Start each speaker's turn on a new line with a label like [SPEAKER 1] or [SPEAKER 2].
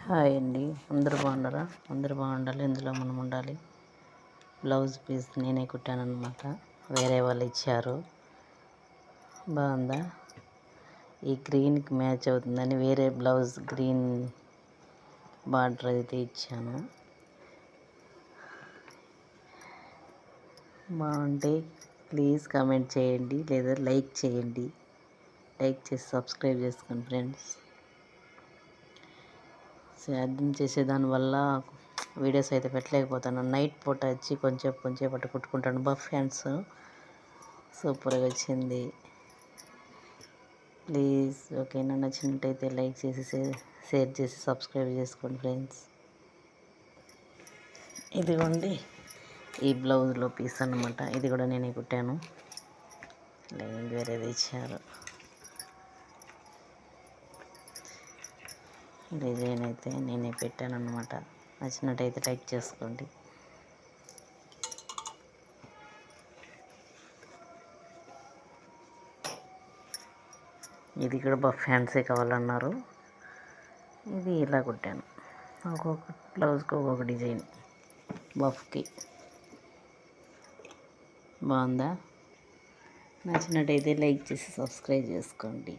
[SPEAKER 1] Hi అండి, అందరూ బాగున్నారా? అందరూ బాగుండాలి, ఇందులో మనం ఉండాలి. బ్లౌజ్ పీస్ నేనే కుట్టానమాట, వేరే వాళ్ళు ఇచ్చారు. బాగుందా? ఈ గ్రీన్కి మ్యాచ్ అవుతుందని వేరే బ్లౌజ్ గ్రీన్ బార్డర్ అయితే ఇచ్చాను. బాగుంటే ప్లీజ్ కామెంట్ చేయండి, లేదా లైక్ చేయండి. లైక్ చేసి సబ్స్క్రైబ్ చేసుకోండి ఫ్రెండ్స్. సేద్యం చేసేదానివల్ల వీడియోస్ అయితే పెట్టలేకపోతాను. నైట్ పూట వచ్చి కొంచెం పట్టు కుట్టుకుంటాను. బఫ్ హ్యాండ్స్ సూపర్గా వచ్చింది. ప్లీజ్ ఓకేనా, నచ్చినట్టయితే లైక్ చేసి షేర్ చేసి సబ్స్క్రైబ్ చేసుకోండి ఫ్రెండ్స్. ఇదిగోండి ఈ బ్లౌజ్లో పీస్ అన్నమాట. ఇది కూడా నేనే కుట్టాను, లైనింగ్ వేరేది ఇచ్చారు. డిజైన్ అయితే నేనే పెట్టాను అన్నమాట. నచ్చినట్టయితే లైక్ చేసుకోండి. ఇది కూడా బఫ్ హ్యాండ్సే కావాలన్నారు. ఇది ఇలా కుట్టాను, ఒక్కొక్క బ్లౌజ్కి ఒక్కొక్క డిజైన్. బఫ్కి బాగుందా? నచ్చినట్టయితే లైక్ చేసి సబ్స్క్రైబ్ చేసుకోండి.